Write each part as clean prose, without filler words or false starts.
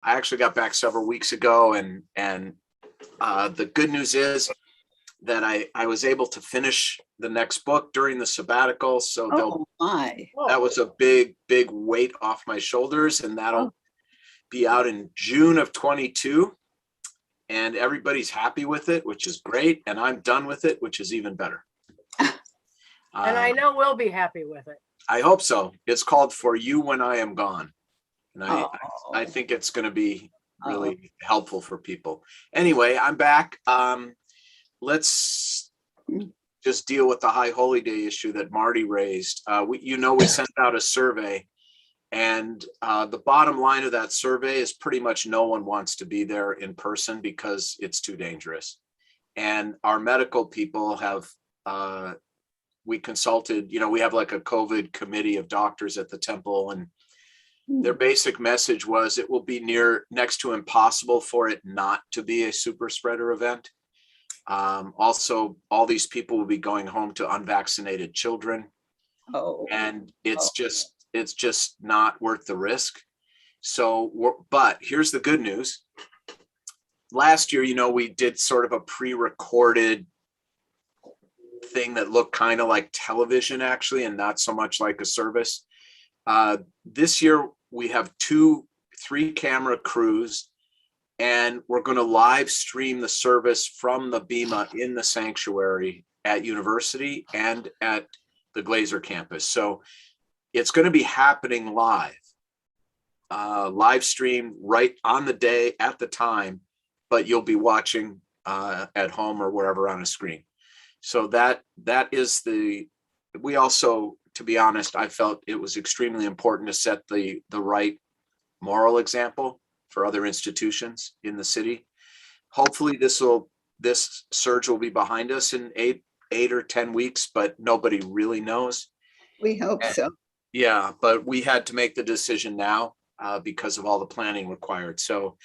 I actually got back several weeks ago, and the good news is that I was able to finish the next book during the sabbatical. So that was a big weight off my shoulders, and that'll be out in June of 22. And everybody's happy with it, which is great. And I'm done with it, which is even better. And I know we'll be happy with it. I hope so. It's called For You When I Am Gone. And I think it's going to be really helpful for people. Anyway, I'm back. Let's just deal with the High Holy Day issue that Marty raised. We sent out a survey, and the bottom line of that survey is pretty much no one wants to be there in person because it's too dangerous. And our medical people have, we consulted, we have like a COVID committee of doctors at the temple, and their basic message was it will be next to impossible for it not to be a super spreader event. Also, all these people will be going home to unvaccinated children. And it's just not worth the risk. But here's the good news. Last year, we did sort of a pre-recorded thing that looked kind of like television, actually, and not so much like a service. This year, we have 3 camera crews, and we're going to live stream the service from the Bima in the sanctuary at University and at the Glazer campus. So it's going to be happening live stream right on the day at the time, but you'll be watching at home or wherever on a screen. So that is we also, to be honest, I felt it was extremely important to set the right moral example for other institutions in the city. Hopefully this surge will be behind us in 8 or 10 weeks, but nobody really knows. We hope so. Yeah, but we had to make the decision now because of all the planning required. So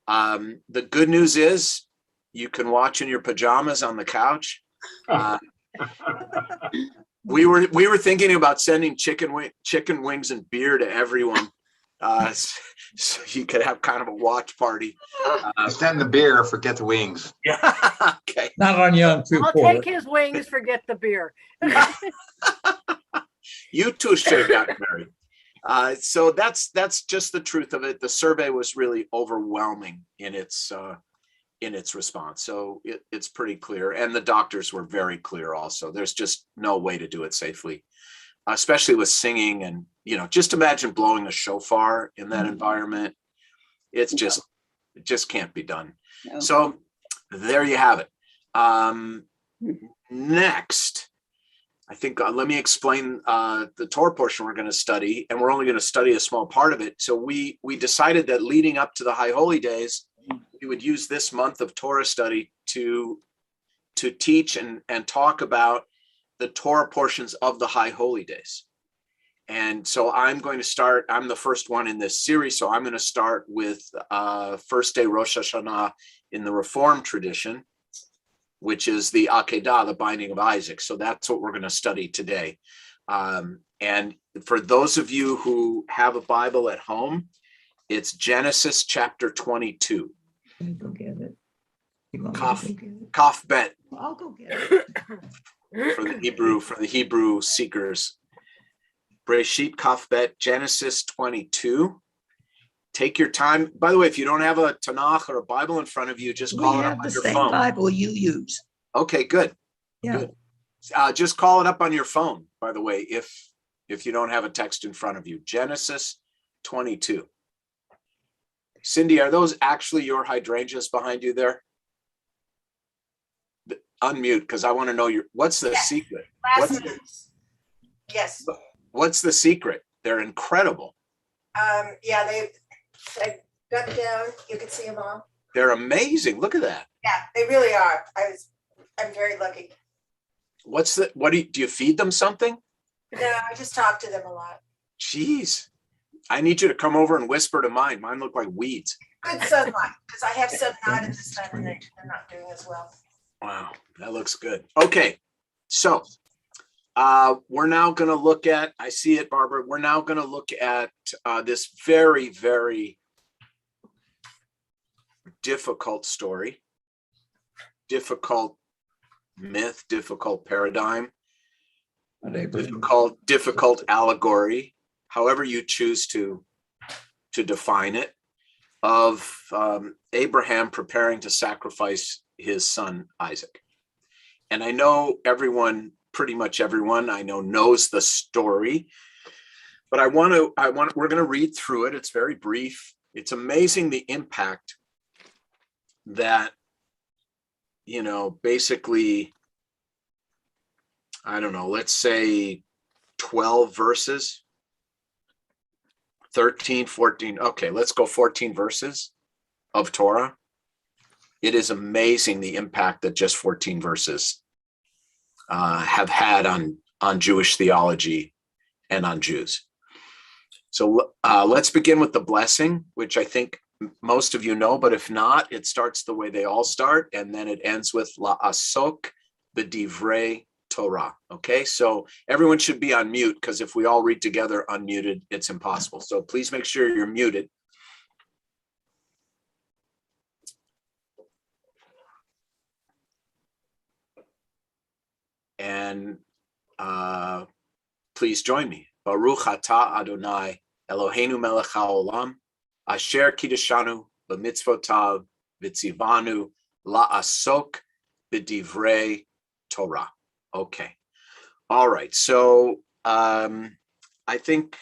the good news is you can watch in your pajamas on the couch. We were thinking about sending chicken wings and beer to everyone, so you could have kind of a watch party. Send the beer, forget the wings. Yeah, okay. Not on Yom Kippur. I'll take his wings, forget the beer. You two should have gotten married. So that's just the truth of it. The survey was really overwhelming in its response. So it's pretty clear. And the doctors were very clear also. There's just no way to do it safely, especially with singing. And, just imagine blowing a shofar in that environment. It just can't be done. No. So there you have it. Next, I think, let me explain the Torah portion we're going to study, and we're only going to study a small part of it. So we decided that leading up to the High Holy Days, we would use this month of Torah study to teach and talk about the Torah portions of the High Holy Days. And so I'm the first one in this series, so I'm going to start with first day Rosh Hashanah in the Reform tradition, which is the Akedah, the binding of Isaac. So that's what we're going to study today. And for those of you who have a Bible at home, it's Genesis chapter 22. Go get it. Kaf bet. I'll go get it. For the Hebrew seekers. Bereishit Kaf bet, Genesis 22. Take your time. By the way, if you don't have a Tanakh or a Bible in front of you, just call it up on your phone. We have the same Bible you use. Okay, good. Yeah. Good. Just call it up on your phone, by the way, if you don't have a text in front of you. Genesis 22. Cindy, are those actually your hydrangeas behind you there? Unmute, because I want to know what's the secret? Yes. What's the secret? They're incredible. Yeah, they got down. You can see them all. They're amazing. Look at that. Yeah, they really are. I'm very lucky. Do you feed them something? No, I just talk to them a lot. Jeez. I need you to come over and whisper to mine. Mine look like weeds. Good sunlight, because I have some not at this time and they're not doing as well. Wow, that looks good. Okay, so we're now going to look at, I see it, Barbara. We're now going to look at this very, very difficult story, difficult myth, difficult paradigm, And Abraham, difficult allegory, however you choose to define it, of Abraham preparing to sacrifice his son Isaac. And I know everyone, pretty much everyone I know, knows the story, but we're going to read through it. It's very brief. It's amazing the impact that, basically, I don't know, let's say 12 verses, 13, 14. Okay, let's go 14 verses of Torah. It is amazing the impact that just 14 verses have had on Jewish theology and on Jews. So let's begin with the blessing, which I think most of you know, but if not, it starts the way they all start, and then it ends with la'asok b'divrei Torah. Okay, so everyone should be on mute, because if we all read together unmuted, it's impossible. So please make sure you're muted. And please join me. Baruch atah Adonai Eloheinu melech haolam asher kiddushanu b'mitzvotav v'tzivanu la'asok b'divrei Torah. Okay. All right. So I think,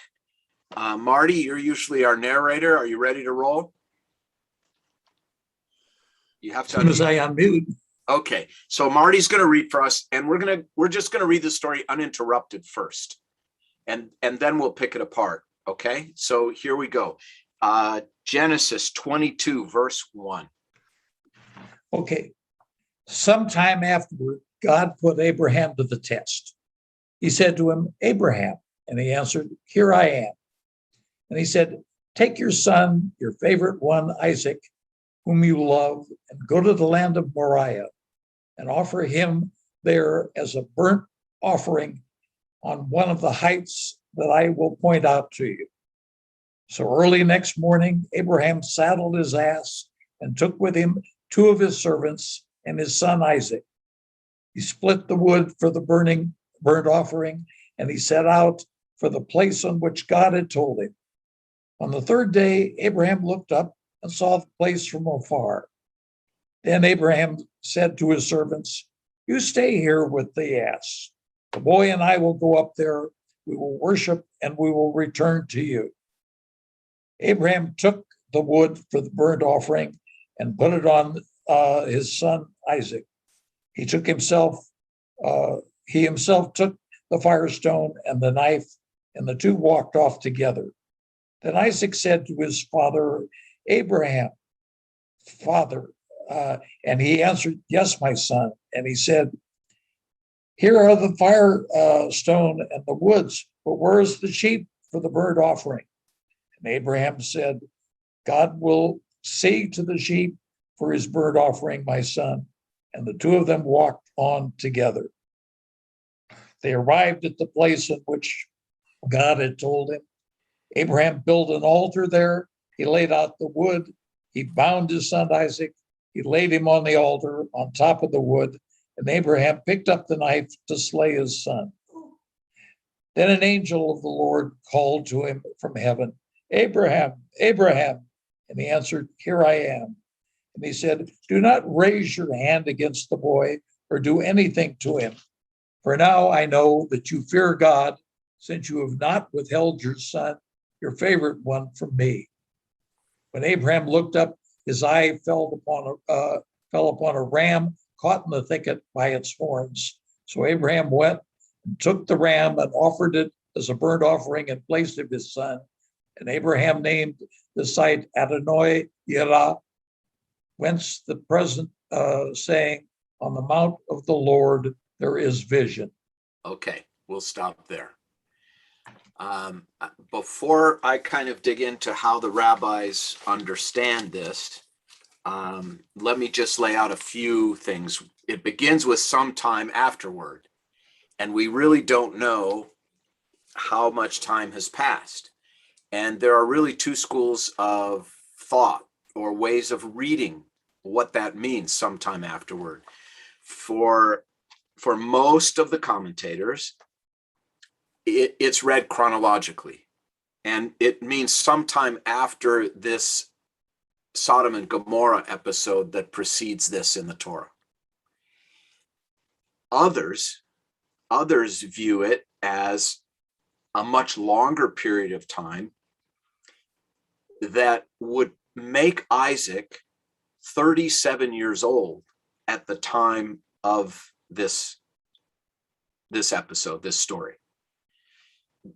Marty, you're usually our narrator. Are you ready to roll? You have as to soon as I unmute, Okay, so Marty's going to read for us, and we're just going to read the story uninterrupted first, and then we'll pick it apart. Okay, so here we go. Genesis 22, verse 1. okay. Sometime afterward, God put Abraham to the test. He said to him, Abraham, and he answered, here I am. And he said, take your son, your favorite one, Isaac, whom you love, and go to the land of Moriah and offer him there as a burnt offering on one of the heights that I will point out to you. So early next morning, Abraham saddled his ass and took with him 2 of his servants and his son Isaac. He split the wood for the burnt offering, and he set out for the place on which God had told him. On the 3rd day, Abraham looked up and saw the place from afar. Then Abraham said to his servants, you stay here with the ass. The boy and I will go up there. We will worship and we will return to you. Abraham took the wood for the burnt offering and put it on his son Isaac. He himself took the firestone and the knife, and the 2 walked off together. Then Isaac said to his father, Abraham, Father, and he answered, yes, my son. And he said, here are the firestone and the woods, but where is the sheep for the burnt offering? And Abraham said, God will see to the sheep for his burnt offering, my son. And the 2 of them walked on together. They arrived at the place in which God had told him. Abraham built an altar there. He laid out the wood. He bound his son Isaac. He laid him on the altar on top of the wood. And Abraham picked up the knife to slay his son. Then an angel of the Lord called to him from heaven, Abraham, Abraham. And he answered, here I am. And he said, do not raise your hand against the boy or do anything to him. For now I know that you fear God, since you have not withheld your son, your favorite one, from me. When Abraham looked up, his eye fell upon a ram caught in the thicket by its horns. So Abraham went and took the ram and offered it as a burnt offering in place of his son. And Abraham named the site Adonai Yirah, whence the present saying, on the mount of the Lord there is vision. Okay, we'll stop there. Before I kind of dig into how the rabbis understand this, let me just lay out a few things. It begins with some time afterward, and we really don't know how much time has passed. And there are really 2 schools of thought or ways of reading what that means sometime afterward. For most of the commentators, it's read chronologically, and it means sometime after this Sodom and Gomorrah episode that precedes this in the Torah. Others view it as a much longer period of time that would make Isaac 37 years old at the time of this episode, this story.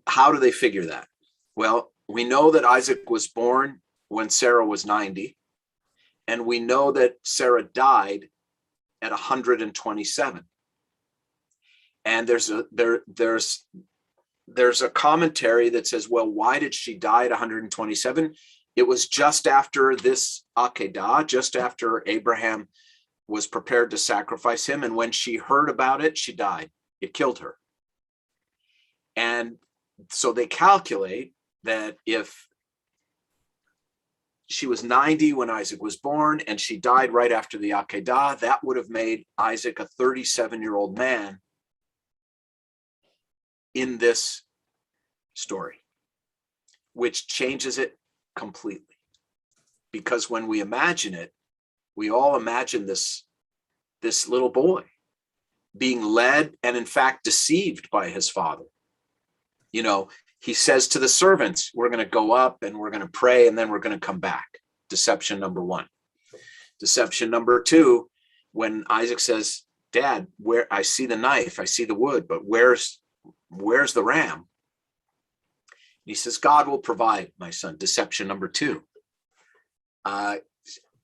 How do they figure that? Well, we know that Isaac was born when Sarah was 90, and we know that Sarah died at 127. And there's a commentary that says, well, why did she die at 127? It was just after this Akedah, just after Abraham was prepared to sacrifice him. And when she heard about it, she died. It killed her. And so they calculate that if she was 90 when Isaac was born and she died right after the Akedah, that would have made Isaac a 37-year-old man in this story, which changes it completely. Because when we imagine it, we all imagine this little boy being led and in fact deceived by his father. You know, he says to the servants, we're going to go up and we're going to pray and then we're going to come back. Deception number one. Deception number two, when Isaac says, Dad, where I see the knife, I see the wood, but where's the ram? And he says, God will provide, my son. Deception number two.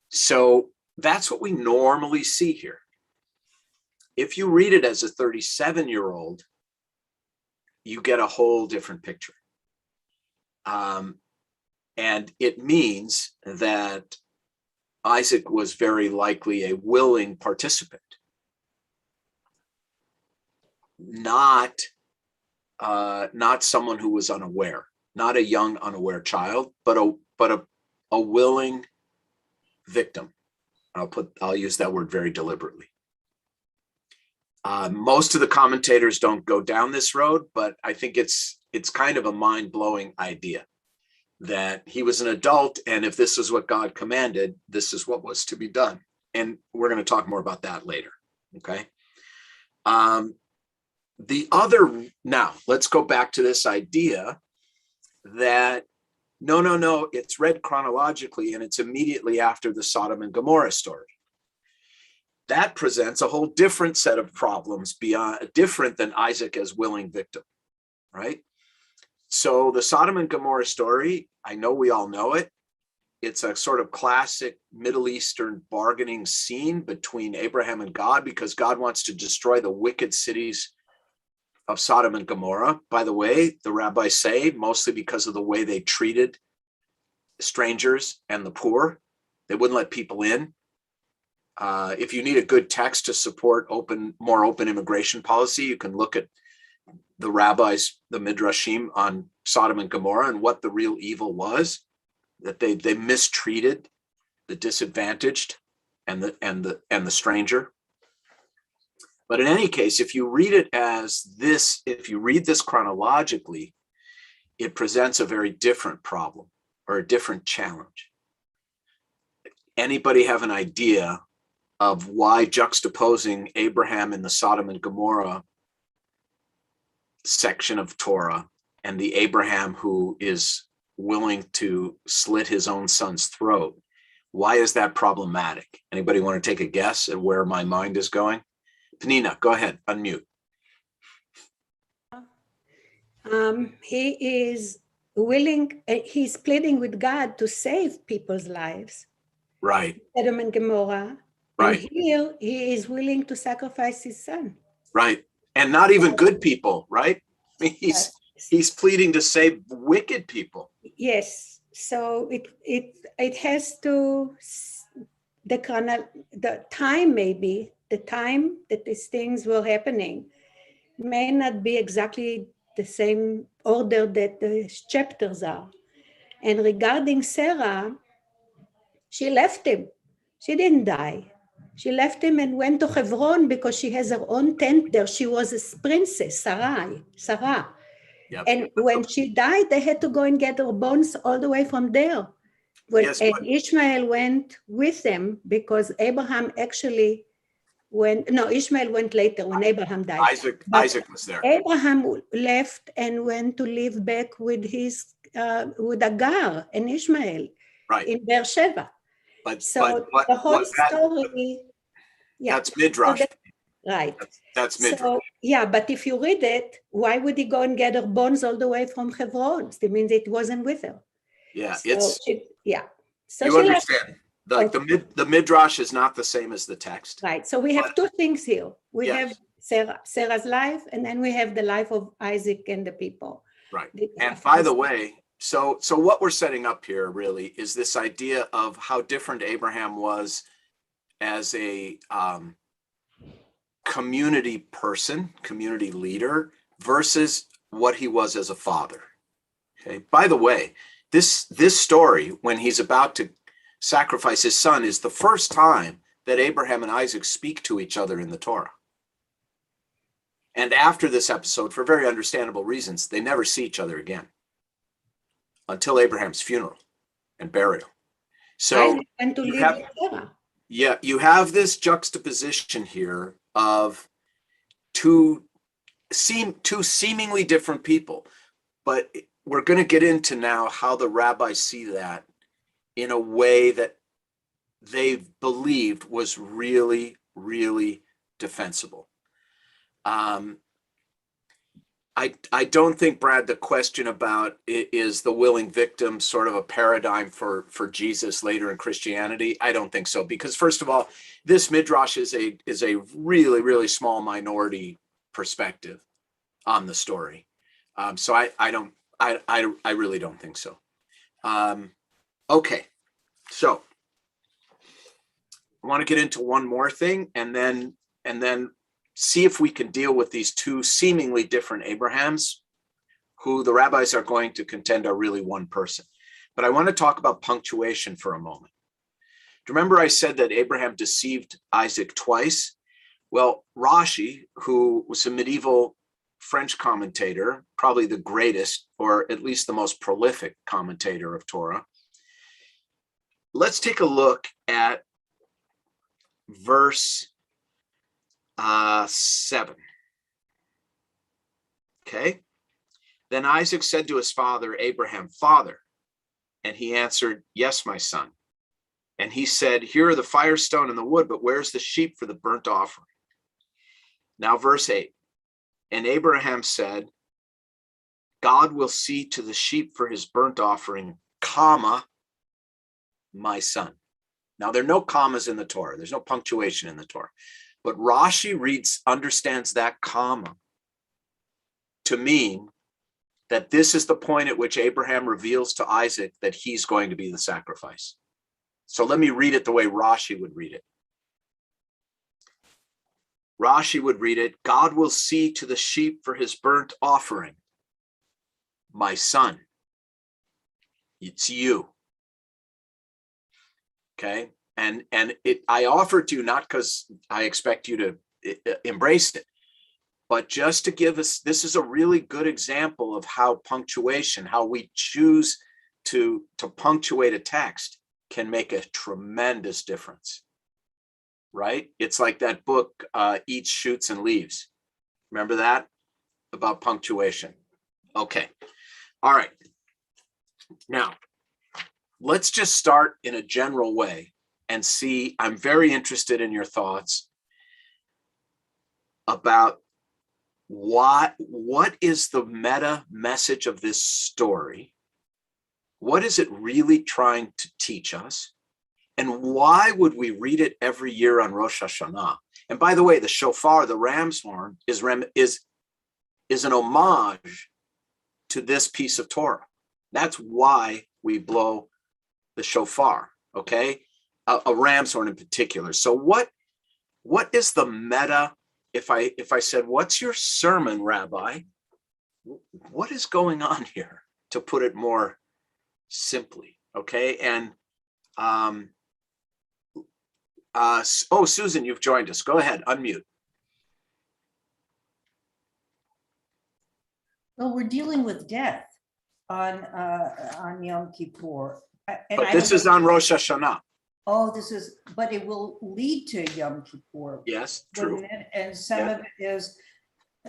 So that's what we normally see here. If you read it as a 37-year-old, you get a whole different picture. And it means that Isaac was very likely a willing participant, not someone who was unaware, not a young unaware child, but a willing victim. I'll use that word very deliberately. Most of the commentators don't go down this road, but I think it's kind of a mind-blowing idea that he was an adult, and if this is what God commanded, this is what was to be done. And we're going to talk more about that later. Okay. Now let's go back to this idea that no, it's read chronologically and it's immediately after the Sodom and Gomorrah story. That presents a whole different set of problems different than Isaac as willing victim, right? So the Sodom and Gomorrah story, I know we all know it. It's a sort of classic Middle Eastern bargaining scene between Abraham and God, because God wants to destroy the wicked cities of Sodom and Gomorrah. By the way, the rabbis say mostly because of the way they treated strangers and the poor. They wouldn't let people in. If you need a good text to support more open immigration policy, you can look at the rabbis, the midrashim on Sodom and Gomorrah and what the real evil was, that they mistreated the disadvantaged and the stranger. But in any case, if you read it as this, if you read this chronologically, it presents a very different problem or a different challenge. Anybody have an idea of why juxtaposing Abraham in the Sodom and Gomorrah section of Torah and the Abraham who is willing to slit his own son's throat, why is that problematic? Anybody want to take a guess at where my mind is going? Penina, go ahead, unmute. He is willing, he's pleading with God to save people's lives. Right. Sodom and Gomorrah. Right. And here he is willing to sacrifice his son. Right. And not even good people, right? He's pleading to save wicked people. Yes. So it has to, the time maybe, the time that these things were happening may not be exactly the same order that the chapters are. And regarding Sarah, she left him. She didn't die. She left him and went to Hebron because she has her own tent there. She was a princess, Sarah. Yep. And when she died, they had to go and get her bones all the way from there. Yes, And but- Ishmael went with them because Abraham actually went, no, Ishmael went later when Abraham died. But Isaac was there. Abraham left and went to live back with with Agar and Ishmael Right. in Beersheba. But So what the whole was that? story, yeah. That's midrash. So right. That's midrash. So, yeah, but if you read it, why would he go and get her bones all the way from Hebron? It means it wasn't with her. Yeah, So it's So you she left. understand. Like the midrash is not the same as the text. Right. So we have two things here. We Yes. have Sarah's life, and then we have the life of Isaac and the people. Right. And by the way, so what we're setting up here really is this idea of how different Abraham was as a community person, community leader, versus what he was as a father. Okay. By the way, this story, when he's about to sacrifice his son, is the first time that Abraham and Isaac speak to each other in the Torah. And after this episode, for very understandable reasons, they never see each other again until Abraham's funeral and burial. So you have this juxtaposition here of two seemingly different people, but we're going to get into now how the rabbis see that in a way that they believed was really, really defensible. I don't think, Brad, the question about is the willing victim sort of a paradigm for Jesus later in Christianity? I don't think so, because first of all, this midrash is a really, really small minority perspective on the story. So I really don't think so. Okay, so I want to get into one more thing and then see if we can deal with these two seemingly different Abrahams, who the rabbis are going to contend are really one person. But I want to talk about punctuation for a moment. Remember I said that Abraham deceived Isaac twice? Well, Rashi, who was a medieval French commentator, probably the greatest, or at least the most prolific commentator of Torah. Let's take a look at verse 7. Okay. Then Isaac said to his father, Abraham, Father. And he answered, Yes, my son. And he said, Here are the firestone and the wood, but where's the sheep for the burnt offering? Now, verse 8. And Abraham said, God will see to the sheep for his burnt offering, comma, my son. Now, there are no commas in the Torah. There's no punctuation in the Torah. But Rashi understands that comma to mean that this is the point at which Abraham reveals to Isaac that he's going to be the sacrifice. So let me read it the way Rashi would read it. Rashi would read it, God will see to the sheep for his burnt offering, my son. It's you. Okay. And I offer to you not because I expect you to embrace it, but just to give us, this is a really good example of how punctuation, how we choose to punctuate a text can make a tremendous difference, right? It's like that book, Eats, Shoots, and Leaves. Remember that? About punctuation. Okay. All right. Now, let's just start in a general way and see, I'm very interested in your thoughts about what is the meta message of this story? What is it really trying to teach us? And why would we read it every year on Rosh Hashanah? And by the way, the shofar, the ram's horn, is an homage to this piece of Torah. That's why we blow the shofar, okay? A ram's horn in particular. So what is the meta? If I said, what's your sermon, Rabbi? What is going on here, to put it more simply, okay? And Oh, Susan, you've joined us. Go ahead, unmute. Well, we're dealing with death on Yom Kippur. But this is on Rosh Hashanah. Oh, but it will lead to Yom Kippur. Yes, true. wouldn't it? And some of it is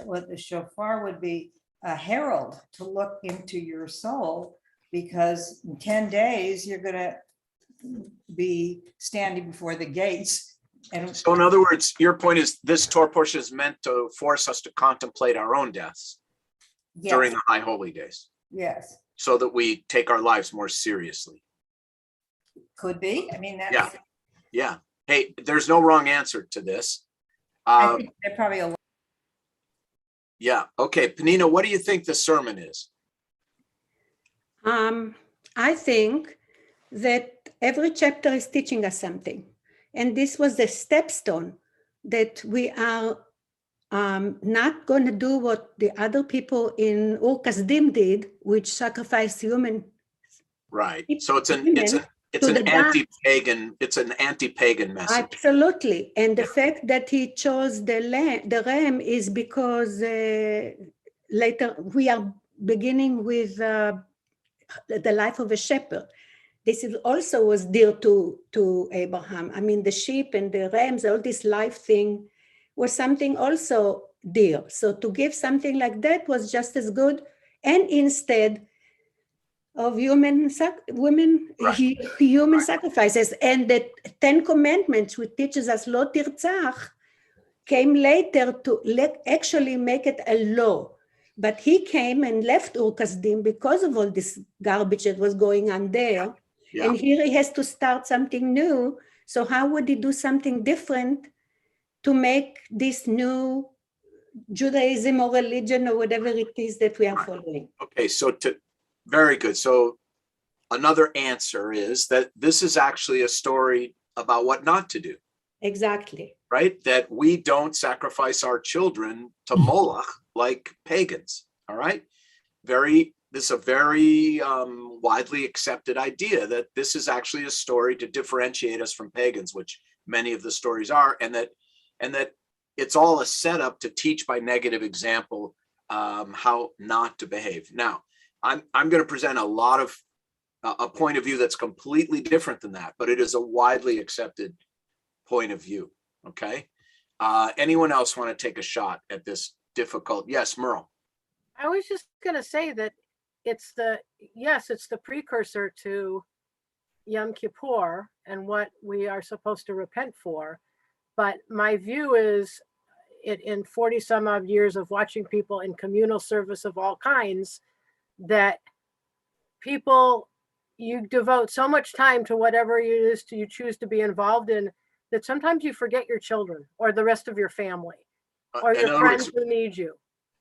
what the shofar would be, a herald to look into your soul, because in 10 days, you're gonna be standing before the gates. And So in other words, your point is this Torah portion is meant to force us to contemplate our own deaths during yes, the high holy days, yes, so that we take our lives more seriously. could be. I mean, that's, Yeah. Yeah. Hey, there's no wrong answer to this. I think they're probably a Yeah. Okay. Penina, what do you think the sermon is? I think that every chapter is teaching us something. And this was the stepstone that we are not going to do what the other people in Ur Kasdim did, which sacrificed human. Right. So it's an To the dark. anti-pagan message. Absolutely. And the fact that he chose the ram is because later we are beginning with the life of a shepherd. This is also was dear to Abraham. I mean, the sheep and the rams, all this life thing was something also dear. So to give something like that was just as good. And instead of human sacrifices. And the 10 Commandments, which teaches us lo tirtzach, came later to actually make it a law. But he came and left Ur Kasdim because of all this garbage that was going on there. Yeah. And here he has to start something new. So how would he do something different to make this new Judaism or religion or whatever it is that we are following? Okay. So very good. So another answer is that this is actually a story about what not to do. Exactly. Right? That we don't sacrifice our children to Moloch like pagans. All right. This is a very widely accepted idea that this is actually a story to differentiate us from pagans, which many of the stories are, and that it's all a setup to teach by negative example how not to behave. Now, I'm going to present a point of view that's completely different than that, but it is a widely accepted point of view. Okay. Anyone else want to take a shot at this difficult? Yes, Merle. I was just going to say that it's the precursor to Yom Kippur and what we are supposed to repent for. But my view is in 40 some odd years of watching people in communal service of all kinds, that people, you devote so much time to whatever it is you choose to be involved in, that sometimes you forget your children or the rest of your family or your friends who need you.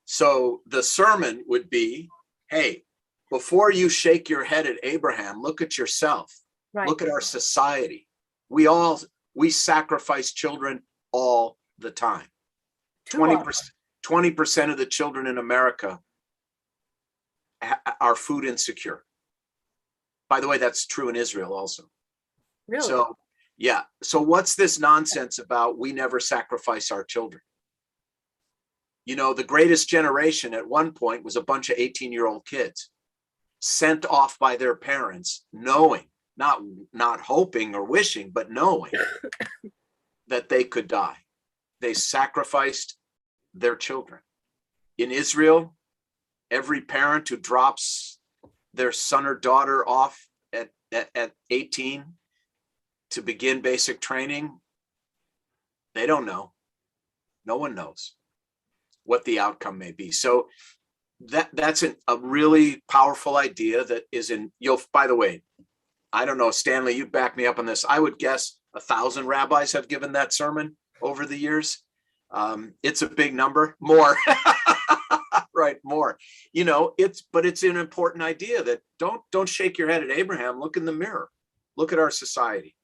So the sermon would be, hey, before you shake your head at Abraham, look at yourself. Right. Look at our society. We sacrifice children all the time. 20% of the children in America are food insecure. By the way, that's true in Israel also. Really? So, yeah. So what's this nonsense about we never sacrifice our children? You know, the greatest generation at one point was a bunch of 18-year-old kids sent off by their parents, knowing, not hoping or wishing, but knowing that they could die. They sacrificed their children. In Israel, every parent who drops their son or daughter off at 18 to begin basic training, they don't know. No one knows what the outcome may be. So that's a really powerful idea that is by the way, I don't know, Stanley, you back me up on this. I would guess 1,000 rabbis have given that sermon over the years. It's a big number, more, right? More, but it's an important idea that don't shake your head at Abraham. Look in the mirror, look at our society.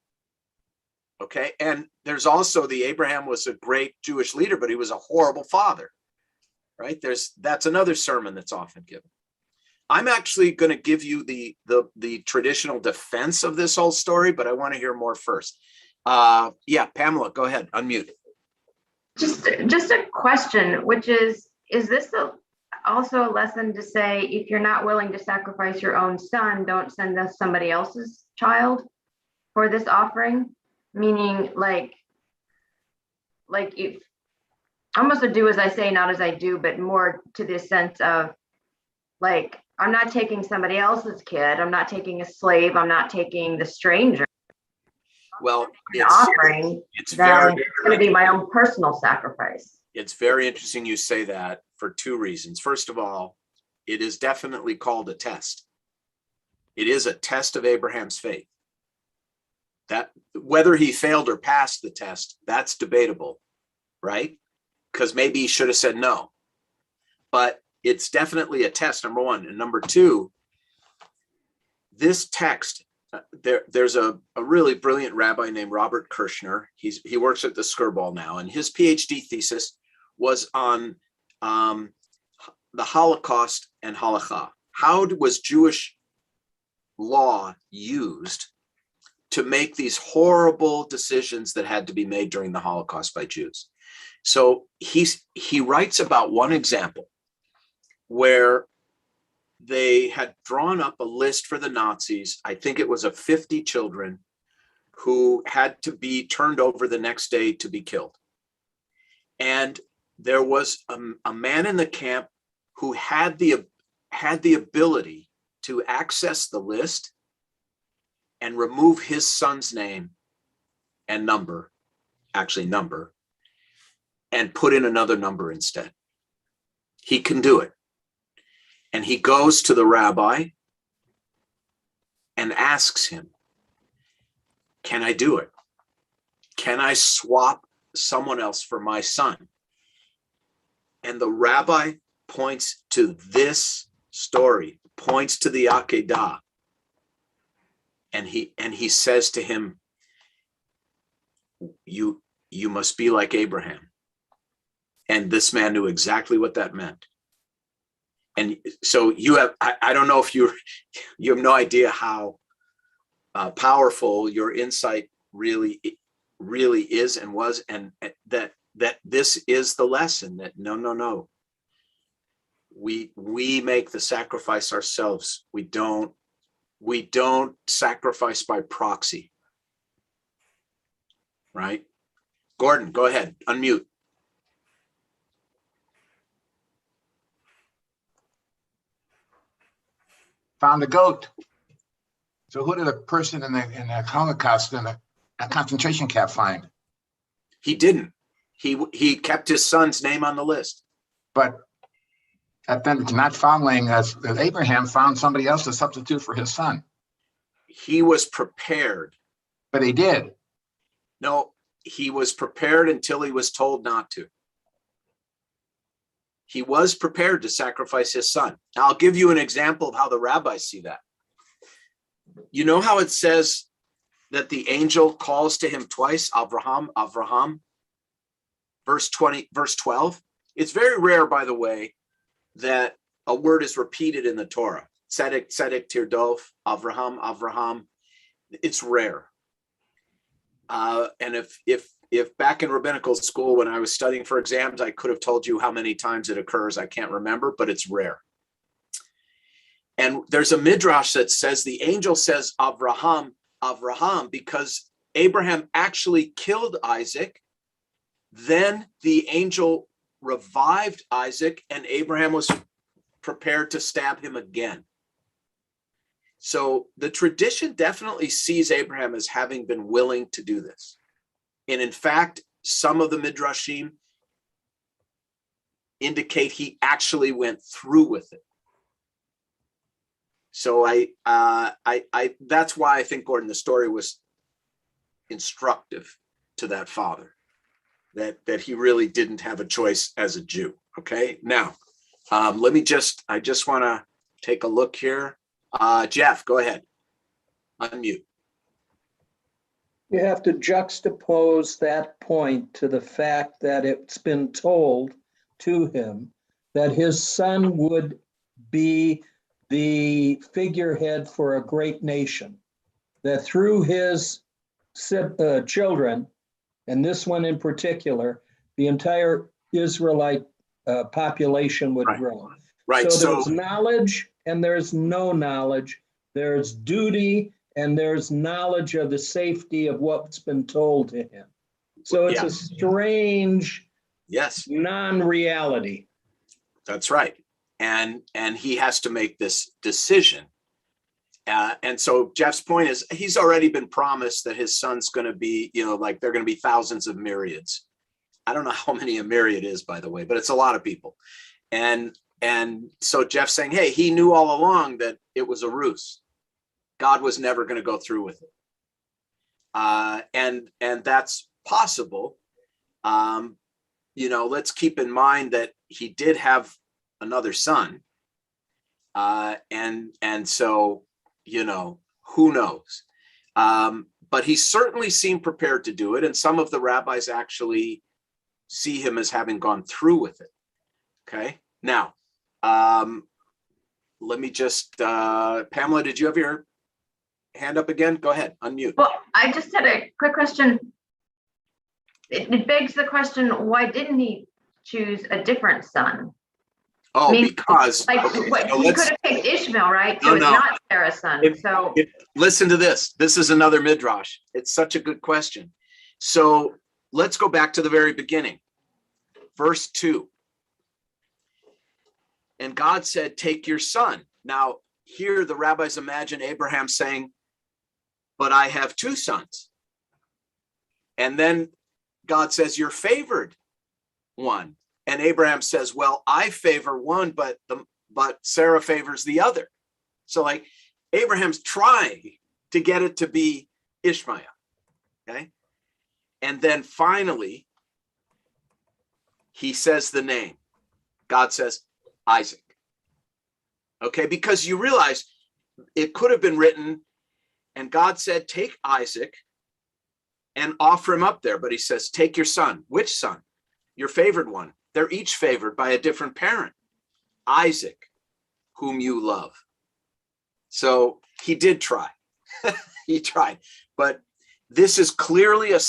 Okay. And there's also Abraham was a great Jewish leader, but he was a horrible father, right? That's another sermon that's often given. I'm actually going to give you the traditional defense of this whole story, but I want to hear more first. Yeah, Pamela, go ahead, unmute. Just a question, which is this also a lesson to say, if you're not willing to sacrifice your own son, don't send us somebody else's child for this offering? Meaning like if almost a do as I say, not as I do, but more to the sense of like, I'm not taking somebody else's kid. I'm not taking a slave. I'm not taking the stranger. Well, An offering. it's Then very, it's going to be my own personal sacrifice. it's very interesting you say that for two reasons. First of all, it is definitely called a test. It is a test of Abraham's faith. That whether he failed or passed the test, that's debatable, right? Because maybe he should have said no. But it's definitely a test, number one. And number two, this text, there's a really brilliant rabbi named Robert Kirshner. He works at the Skirball now, and his PhD thesis was on the Holocaust and halakha. How was Jewish law used to make these horrible decisions that had to be made during the Holocaust by Jews? So he writes about one example where they had drawn up a list for the Nazis. I think it was of 50 children who had to be turned over the next day to be killed. And there was a man in the camp who had the ability to access the list and remove his son's name and number, and put in another number instead. He can do it. And he goes to the rabbi and asks him, can I do it? Can I swap someone else for my son? And the rabbi points to this story, points to the Akedah. And he says to him, you must be like Abraham. And this man knew exactly what that meant. And so you have, I don't know if you have no idea how powerful your insight really is and was, and that this is the lesson that no. We make the sacrifice ourselves. We don't sacrifice by proxy. Right? Gordon, go ahead, unmute. Found a goat. So who did a person in the Holocaust in a concentration camp find? He didn't. He kept his son's name on the list. But then not following as Abraham found somebody else to substitute for his son. He was prepared. But he did. No, he was prepared until he was told not to. He was prepared to sacrifice his son. Now, I'll give you an example of how the rabbis see that. You know how it says that the angel calls to him twice, Avraham, Avraham, verse 12? It's very rare, by the way, that a word is repeated in the Torah. Tzedek, tzedek, tirdof, Avraham, Avraham. It's rare. And if back in rabbinical school, when I was studying for exams, I could have told you how many times it occurs. I can't remember, but it's rare. And there's a midrash that says the angel says Avraham, Avraham, because Abraham actually killed Isaac. Then the angel revived Isaac, and Abraham was prepared to stab him again. So the tradition definitely sees Abraham as having been willing to do this. And in fact, some of the midrashim indicate he actually went through with it. So that's why I think, Gordon, the story was instructive to that father, that he really didn't have a choice as a Jew. Okay, now I just want to take a look here. Jeff, go ahead. Unmute. You have to juxtapose that point to the fact that it's been told to him that his son would be the figurehead for a great nation, that through his children, and this one in particular, the entire Israelite population would Right. grow. Right. So So, there's knowledge and there's no knowledge. There's duty and there's knowledge of the safety of what's been told to him. So it's Yeah. a strange yes, non-reality. that's right. And he has to make this decision. And so Jeff's point is he's already been promised that his son's going to be, like they're going to be thousands of myriads. I don't know how many a myriad is, by the way, but it's a lot of people. And so Jeff's saying, hey, he knew all along that it was a ruse. God was never going to go through with it. And that's possible. Let's keep in mind that he did have another son. And so, who knows? But he certainly seemed prepared to do it. And some of the rabbis actually see him as having gone through with it. Okay. Now, let me just, Pamela, did you have your hand up again? Go ahead, unmute. Well, I just had a quick question. It begs the question, why didn't he choose a different son? Oh, I mean, because Like, okay, what, so he let's could have picked Ishmael, right? So No, it's no. not Sarah's son. So listen to this. This is another midrash. It's such a good question. So let's go back to the very beginning. Verse 2. And God said, take your son. Now, here the rabbis imagine Abraham saying, but I have two sons. And then God says, your favored one. And Abraham says, well, I favor one, but Sarah favors the other. So like Abraham's trying to get it to be Ishmael. Okay. And then finally, he says the name. God says Isaac. Okay. Because you realize it could have been written, and God said, take Isaac and offer him up there. But he says, take your son. Which son? Your favored one. They're each favored by a different parent. Isaac, whom you love. So he did try. He tried. But this is clearly a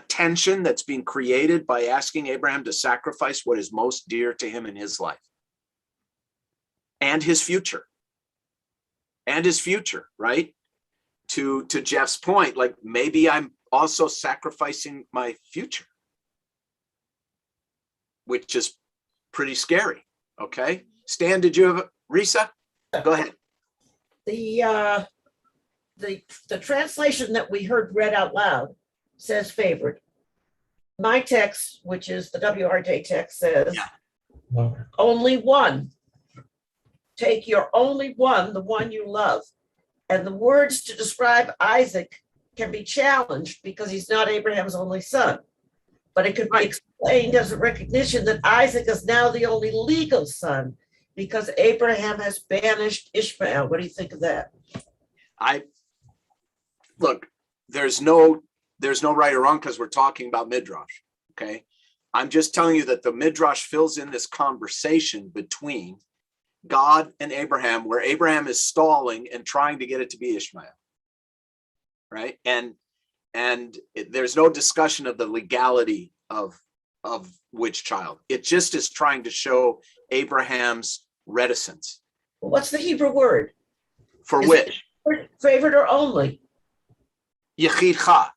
tension that's being created by asking Abraham to sacrifice what is most dear to him in his life. And his future. And his future, right? To Jeff's point, like maybe I'm also sacrificing my future, which is pretty scary. Okay. Stan, did you have Risa? Go ahead. The translation that we heard read out loud says favored. My text, which is the WRJ text, says only one. Take your only one, the one you love. And the words to describe Isaac can be challenged because he's not Abraham's only son. But it could be explained as a recognition that Isaac is now the only legal son because Abraham has banished Ishmael. What do you think of that? Look, there's no right or wrong because we're talking about midrash. Okay. I'm just telling you that the midrash fills in this conversation between God and Abraham, where Abraham is stalling and trying to get it to be Ishmael. Right. And there's no discussion of the legality of which child. It just is trying to show Abraham's reticence. What's the Hebrew word? For Is which? Favored or only? Yechidcha.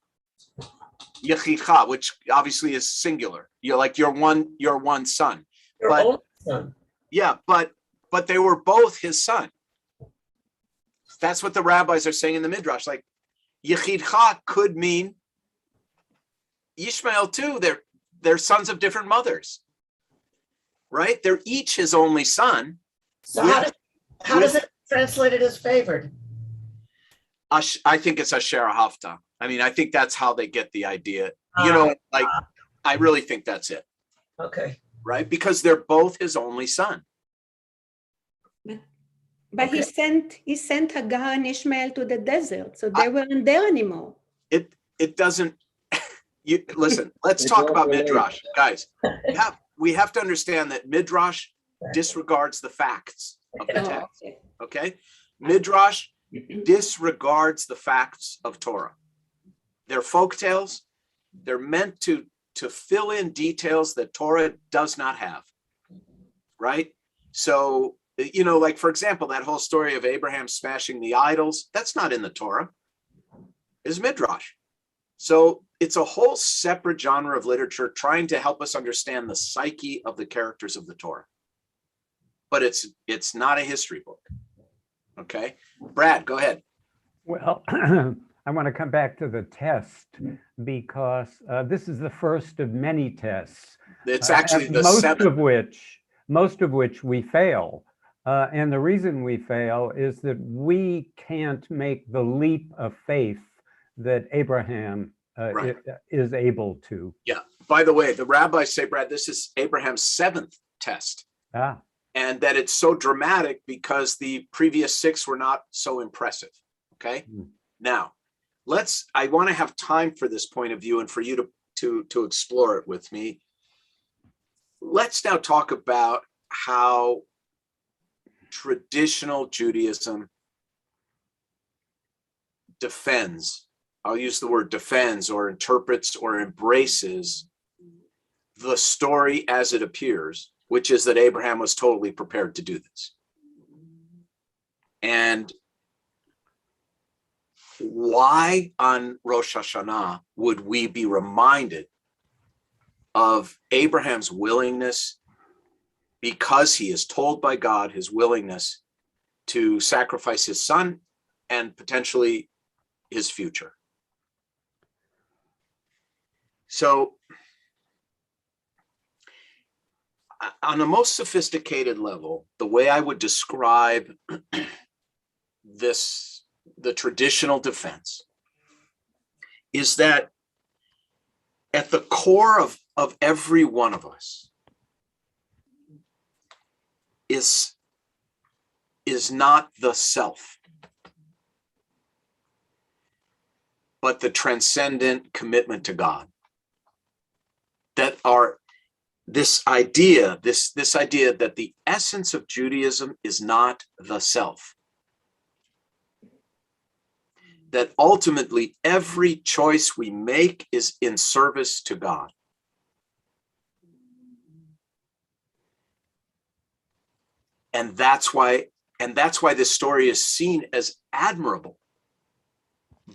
Yechidcha, which obviously is singular. You're like your one son. Your But- only son. Yeah, but they were both his son. That's what the rabbis are saying in the midrash. Like Yechidcha could mean Ishmael too. They're sons of different mothers, right? They're each his only son. So how does it translate it as favored? I think it's Asher Haftarah. I mean, I think that's how they get the idea. I really think that's it. Okay. Right? Because they're both his only son. But he sent Hagar and Ishmael to the desert, so they weren't there anymore. It doesn't. You listen. Let's talk about midrash, guys. We have to understand that midrash disregards the facts of the text. Okay, midrash disregards the facts of Torah. They're folk tales. They're meant to fill in details that Torah does not have, right? So, you know, like, for example, that whole story of Abraham smashing the idols, that's not in the Torah. It's Midrash. So it's a whole separate genre of literature trying to help us understand the psyche of the characters of the Torah. But it's not a history book. Okay, Brad, go ahead. Well, I want to come back to the test because this is the first of many tests. It's actually the most seventh. Most of which we fail. And the reason we fail is that we can't make the leap of faith that Abraham Right. is able to. Yeah. By the way, the rabbis say, Brad, this is Abraham's seventh test. Ah. And that it's so dramatic because the previous 6 were not so impressive. Okay. Now, I want to have time for this point of view and for you to explore it with me. Let's now talk about how traditional Judaism defends, I'll use the word defends, or interprets or embraces the story as it appears, which is that Abraham was totally prepared to do this. And why on Rosh Hashanah would we be reminded of Abraham's willingness, because he is told by God his willingness to sacrifice his son and potentially his future? So on the most sophisticated level, the way I would describe the traditional defense, is that at the core of every one of us is not the self, but the transcendent commitment to God. That this idea that the essence of Judaism is not the self. That ultimately every choice we make is in service to God. And that's why this story is seen as admirable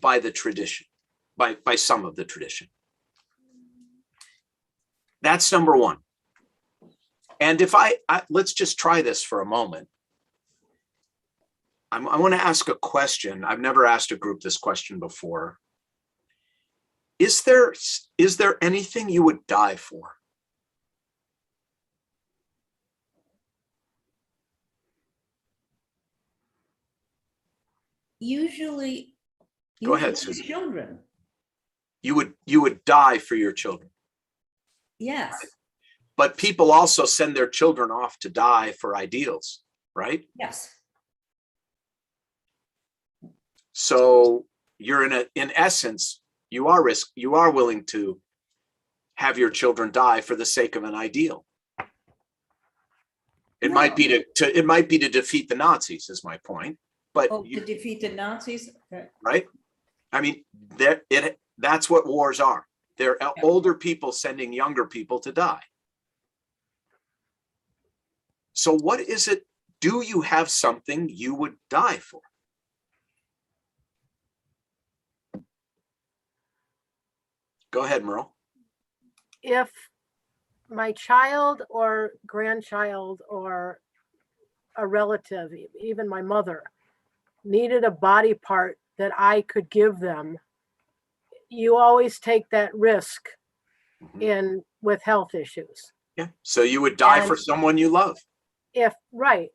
by the tradition, by some of the tradition. That's number one. And if let's just try this for a moment. I want to ask a question. I've never asked a group this question before. Is there anything you would die for? Usually, Go ahead, Susan. children. You would die for your children. Yes. But people also send their children off to die for ideals, right? Yes. So you're in essence, you are willing to have your children die for the sake of an ideal. It might be to defeat the Nazis, is my point. But to defeat the Nazis? Okay. Right? I mean, that's what wars are. They're older people sending younger people to die. So what is it? Do you have something you would die for? Go ahead, Merle. If my child or grandchild or a relative, even my mother, needed a body part that I could give them, you always take that risk with health issues. Yeah. So you would die for someone you love. And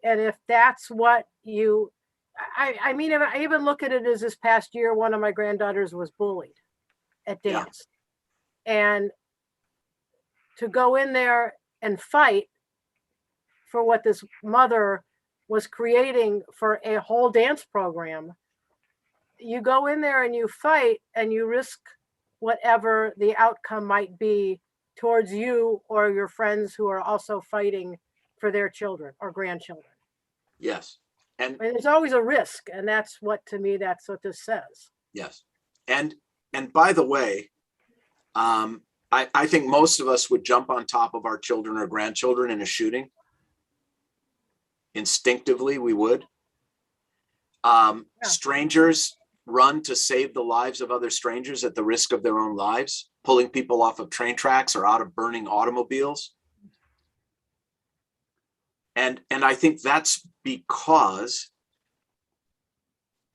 if that's what I mean, I even look at it as this past year, one of my granddaughters was bullied at dance. And to go in there and fight for what this mother was creating for a whole dance program, you go in there and you fight and you risk whatever the outcome might be towards you or your friends who are also fighting for their children or grandchildren. Yes. And there's always a risk. And to me, that's what this says. Yes. And by the way, I think most of us would jump on top of our children or grandchildren in a shooting. Instinctively, we would. Strangers run to save the lives of other strangers at the risk of their own lives, pulling people off of train tracks or out of burning automobiles. And I think that's because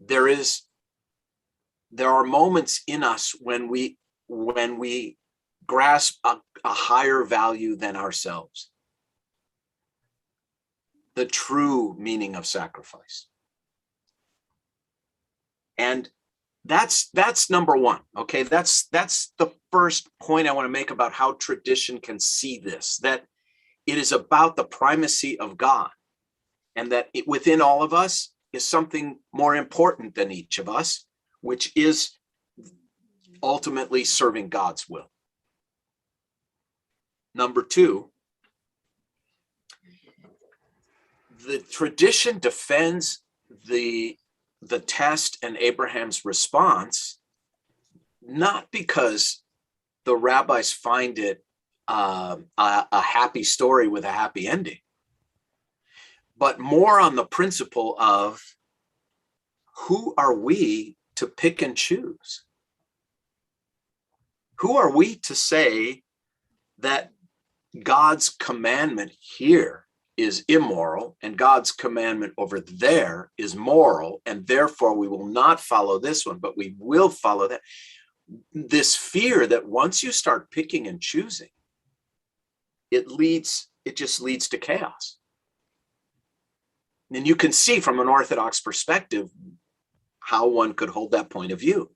there are moments in us when we grasp a higher value than ourselves, the true meaning of sacrifice. And that's number one. Okay, that's the first point I want to make about how tradition can see this, that it is about the primacy of God, and that within all of us is something more important than each of us, which is ultimately serving God's will. Number two, the tradition defends the test and Abraham's response, not because the rabbis find it a happy story with a happy ending, but more on the principle of who are we to pick and choose? Who are we to say that God's commandment here is immoral and God's commandment over there is moral, and therefore we will not follow this one, but we will follow that? This fear that once you start picking and choosing, it just leads to chaos. And you can see from an Orthodox perspective how one could hold that point of view,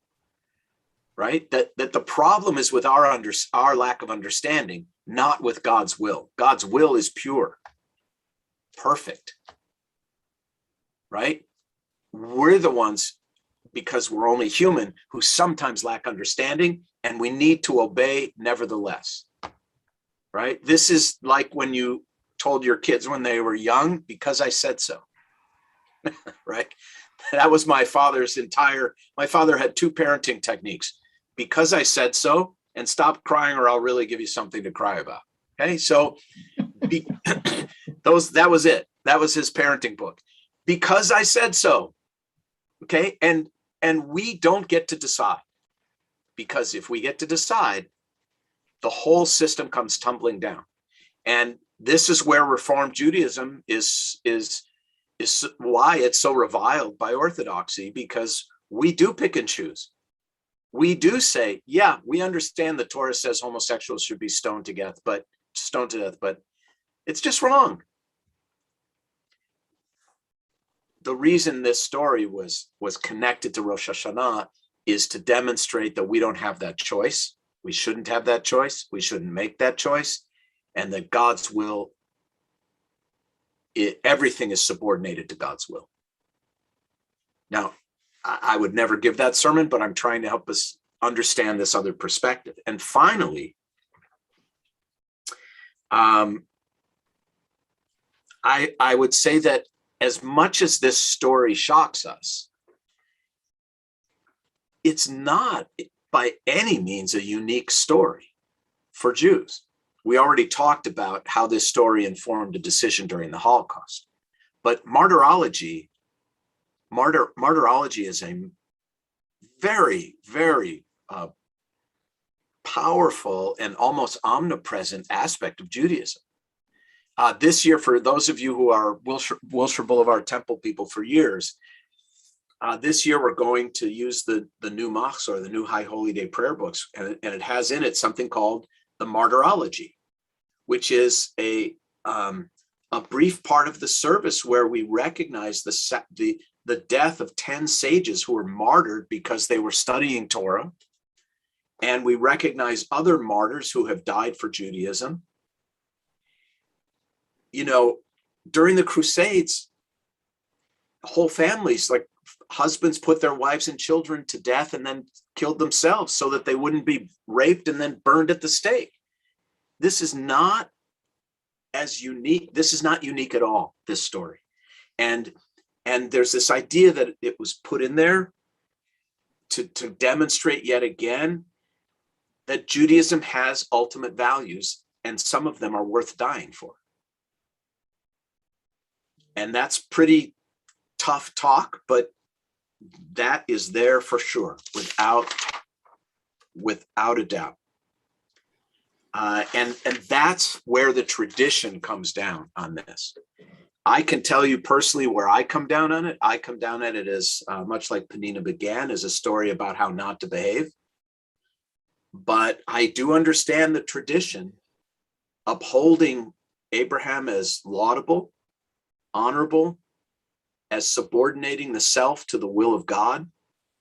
right? That the problem is with our lack of understanding, not with God's will. God's will is pure, perfect, right? We're the ones, because we're only human, who sometimes lack understanding, and we need to obey nevertheless, right? This is like when you told your kids when they were young, because I said so, right? That was my father's my father had two parenting techniques: because I said so, and stop crying or I'll really give you something to cry about. Okay, so that was it. That was his parenting book. Because I said so. Okay, and we don't get to decide, because if we get to decide, the whole system comes tumbling down. And this is where Reform Judaism is why it's so reviled by Orthodoxy, because we do pick and choose. We do say, yeah, we understand the Torah says homosexuals should be stoned to death, but it's just wrong. The reason this story was connected to Rosh Hashanah is to demonstrate that we don't have that choice. We shouldn't have that choice. We shouldn't make that choice. And that God's will, everything is subordinated to God's will. Now, I would never give that sermon, but I'm trying to help us understand this other perspective. And finally, I would say that as much as this story shocks us, it's not by any means a unique story for Jews. We already talked about how this story informed a decision during the Holocaust. But martyrology is a very, very powerful and almost omnipresent aspect of Judaism. This year, for those of you who are Wilshire Boulevard Temple people for years, this year we're going to use the new Machzor, the new High Holy Day prayer books, and it has in it something called the martyrology, which is a brief part of the service where we recognize the death of 10 sages who were martyred because they were studying Torah, and we recognize other martyrs who have died for Judaism. You know, during the Crusades, whole families, like husbands, put their wives and children to death and then killed themselves so that they wouldn't be raped and then burned at the stake. This is not as unique. This is not unique at all, this story. And there's this idea that it was put in there to demonstrate yet again that Judaism has ultimate values, and some of them are worth dying for. And that's pretty tough talk, but that is there for sure, without a doubt. And that's where the tradition comes down on this. I can tell you personally where I come down on it. I come down at it as much like Penina began, as a story about how not to behave. But I do understand the tradition upholding Abraham as laudable, honorable, as subordinating the self to the will of God.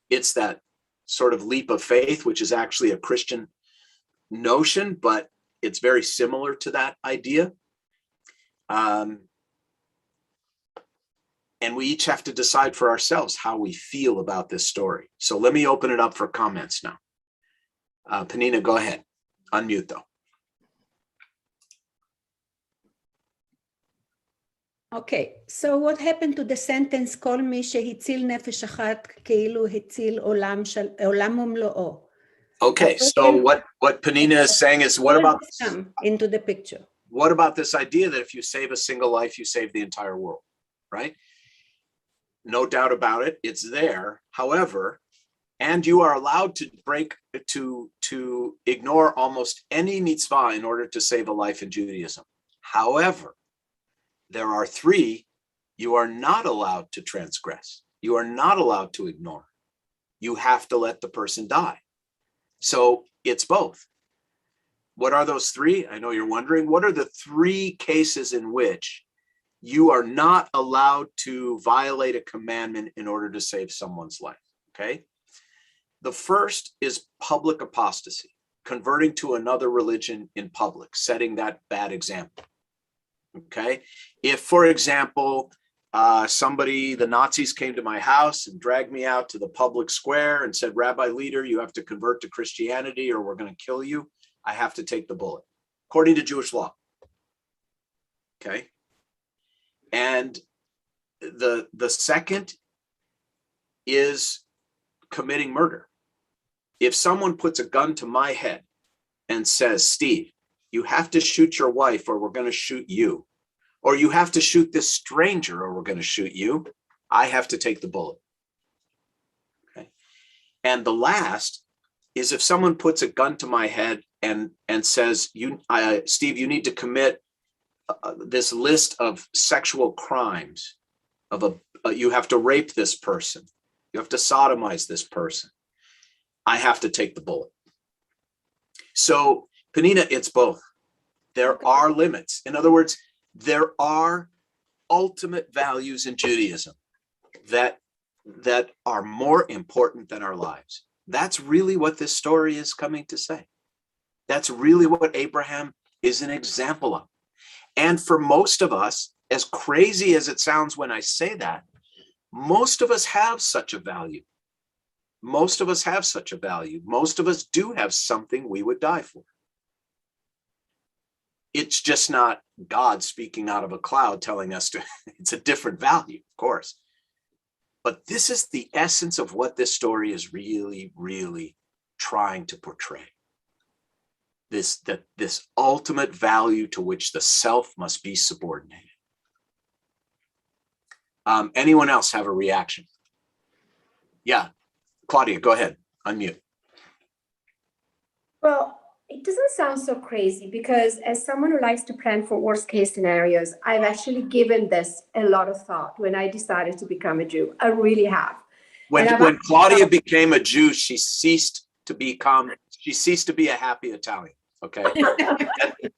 It's that sort of leap of faith, which is actually a Christian notion, but it's very similar to that idea. And we each have to decide for ourselves how we feel about this story. So let me open it up for comments now. Penina, go ahead. Unmute though. Okay, so what happened to the sentence, כל מי שהציל נפש אחת כאילו הציל עולם ומלואו? Okay, so what Penina is saying is, what about into the picture? What about this idea that if you save a single life, you save the entire world, right? No doubt about it, it's there. However, and you are allowed to ignore almost any mitzvah in order to save a life in Judaism. However, there are three you are not allowed to transgress. You are not allowed to ignore. You have to let the person die. So it's both. What are those three? I know you're wondering. What are the three cases in which you are not allowed to violate a commandment in order to save someone's life? Okay. The first is public apostasy, converting to another religion in public, setting that bad example. Okay. If, for example, the Nazis came to my house and dragged me out to the public square and said, Rabbi Leder, you have to convert to Christianity or we're going to kill you, I have to take the bullet, according to Jewish law. Okay. And the second is committing murder. If someone puts a gun to my head and says, Steve, you have to shoot your wife or we're going to shoot you, or you have to shoot this stranger or we're going to shoot you, I have to take the bullet. Okay. And the last is if someone puts a gun to my head and says, Steve, you need to commit this list of sexual crimes, you have to rape this person, you have to sodomize this person, I have to take the bullet. So, Penina, it's both. There are limits. In other words, there are ultimate values in Judaism that are more important than our lives. That's really what this story is coming to say. That's really what Abraham is an example of. And for most of us, as crazy as it sounds when I say that, most of us have such a value. Most of us have such a value. Most of us do have something we would die for. It's just not God speaking out of a cloud telling us it's a different value, of course. But this is the essence of what this story is really, really trying to portray. This ultimate value to which the self must be subordinated. Anyone else have a reaction? Yeah, Claudia, go ahead, unmute. Well, it doesn't sound so crazy because as someone who likes to plan for worst case scenarios, I've actually given this a lot of thought when I decided to become a Jew. I really have. When Claudia became a Jew, she ceased to be a happy Italian. Okay.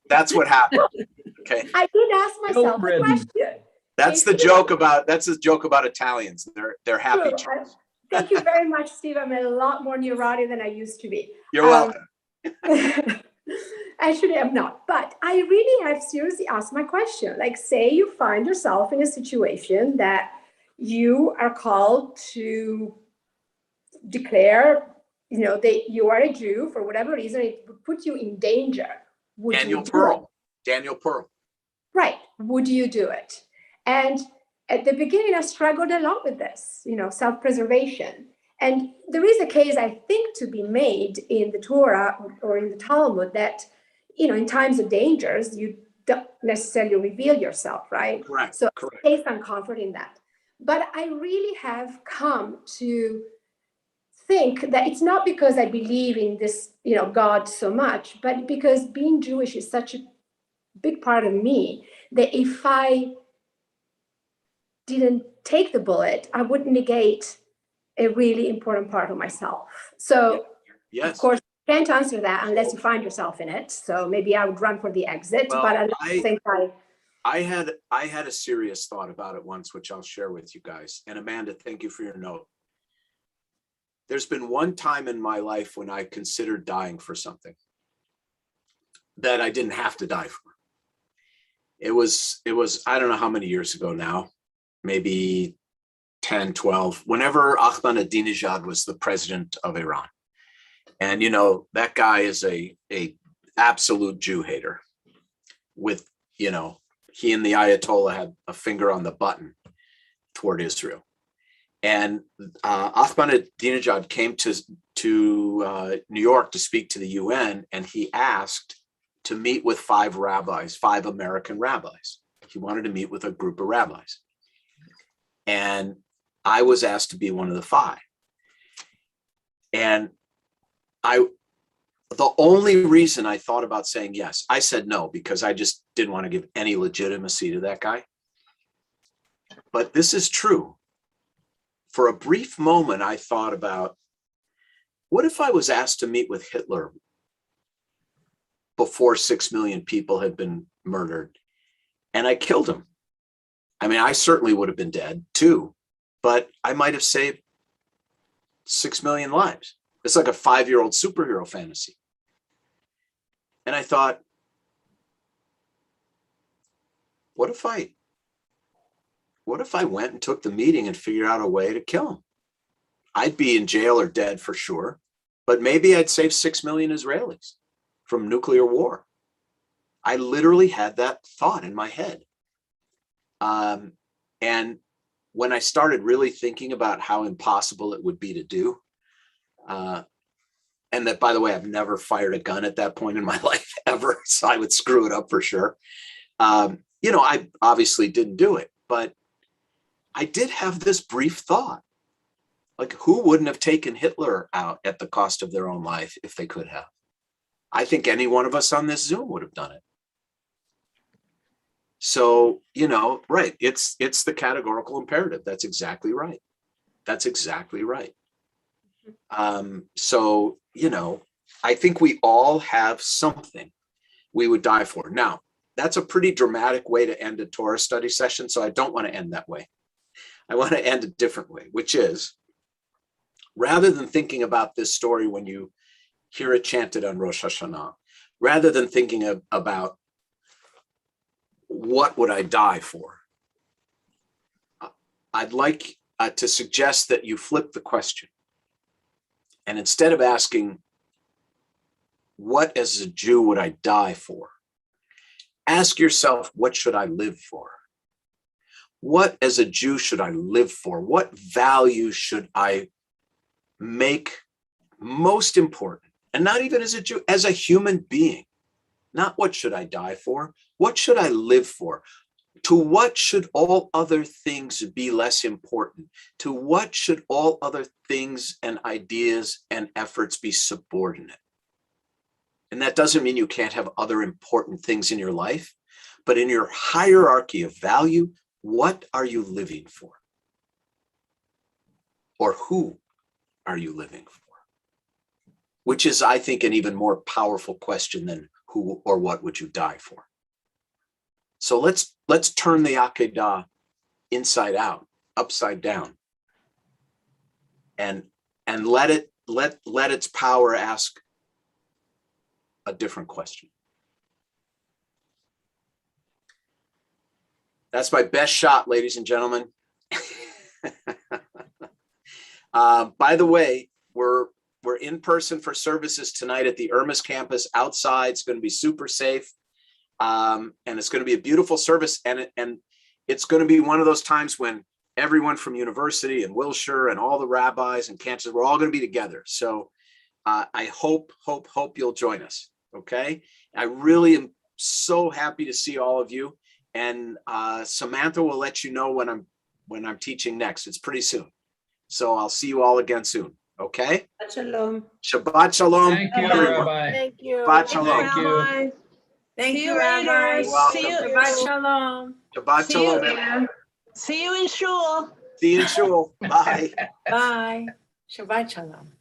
That's what happened. Okay. I did ask myself the question. That's the joke about Italians. They're happy Jews. Thank you very much, Steve. I'm a lot more neurotic than I used to be. You're welcome. Actually, I'm not, but I really have seriously asked my question. Like, say you find yourself in a situation that you are called to declare, that you are a Jew for whatever reason, it would put you in danger. Daniel Pearl. Right. Would you do it? And at the beginning, I struggled a lot with this, self-preservation. And there is a case, I think, to be made in the Torah or in the Talmud that, in times of dangers, you don't necessarily reveal yourself, right? Correct. So Correct. take some comfort in that. But I really have come to think that it's not because I believe in this, God so much, but because being Jewish is such a big part of me that if I didn't take the bullet, I would negate a really important part of myself. So, Yes. of course, you can't answer that unless you find yourself in it. So maybe I would run for the exit, Well, but I think I had a serious thought about it once, which I'll share with you guys. And Amanda, thank you for your note. There's been one time in my life when I considered dying for something that I didn't have to die for. It was, I don't know how many years ago now, maybe 10, 12, whenever Ahmadinejad was the president of Iran. And, that guy is a absolute Jew hater with, he and the Ayatollah had a finger on the button toward Israel. And Ahmadinejad came to New York to speak to the UN, and he asked to meet with 5 American rabbis. He wanted to meet with a group of rabbis. And I was asked to be one of the 5. And the only reason I thought about saying yes, I said no, because I just didn't want to give any legitimacy to that guy. But this is true. For a brief moment, I thought about, what if I was asked to meet with Hitler before 6 million people had been murdered and I killed him? I mean, I certainly would have been dead too, but I might have saved 6 million lives. It's like a 5-year-old superhero fantasy. And I thought, what if I went and took the meeting and figured out a way to kill him? I'd be in jail or dead for sure, but maybe I'd save 6 million Israelis from nuclear war. I literally had that thought in my head. And when I started really thinking about how impossible it would be to do, and that, by the way, I've never fired a gun at that point in my life ever, so I would screw it up for sure. I obviously didn't do it, but I did have this brief thought, like, who wouldn't have taken Hitler out at the cost of their own life if they could have? I think any one of us on this Zoom would have done it. So, right, it's the categorical imperative. That's exactly right. That's exactly right. So, I think we all have something we would die for. Now, that's a pretty dramatic way to end a Torah study session, so I don't want to end that way. I want to end a different way, which is, rather than thinking about this story when you hear it chanted on Rosh Hashanah, rather than thinking about what would I die for, I'd like to suggest that you flip the question. And instead of asking, what as a Jew would I die for? Ask yourself, what should I live for? What as a Jew should I live for? What value should I make most important? And not even as a Jew, as a human being. Not what should I die for? What should I live for? To what should all other things be less important? To what should all other things and ideas and efforts be subordinate? And that doesn't mean you can't have other important things in your life, but in your hierarchy of value, what are you living for? Or who are you living for? Which is, I think, an even more powerful question than who or what would you die for. So let's turn the Akedah inside out, upside down, and let its power ask a different question. That's my best shot, ladies and gentlemen. By the way, we're in person for services tonight at the Irmis campus outside. It's going to be super safe. And it's going to be a beautiful service. And it's going to be one of those times when everyone from university and Wilshire and all the rabbis and Kansas, we're all going to be together. So I hope you'll join us. Okay. I really am so happy to see all of you. And Samantha will let you know when I'm teaching next. It's pretty soon. So I'll see you all again soon. Okay. Shalom. Shabbat shalom. Thank you, everyone. Rabbi. Thank you. Shabbat shalom. Thank you. Thank See you, you Rabbi. later. You're welcome. See you. Shabbat shalom. Shabbat See you. shalom. See you in shul. See you in shul. Bye. Bye. Shabbat shalom.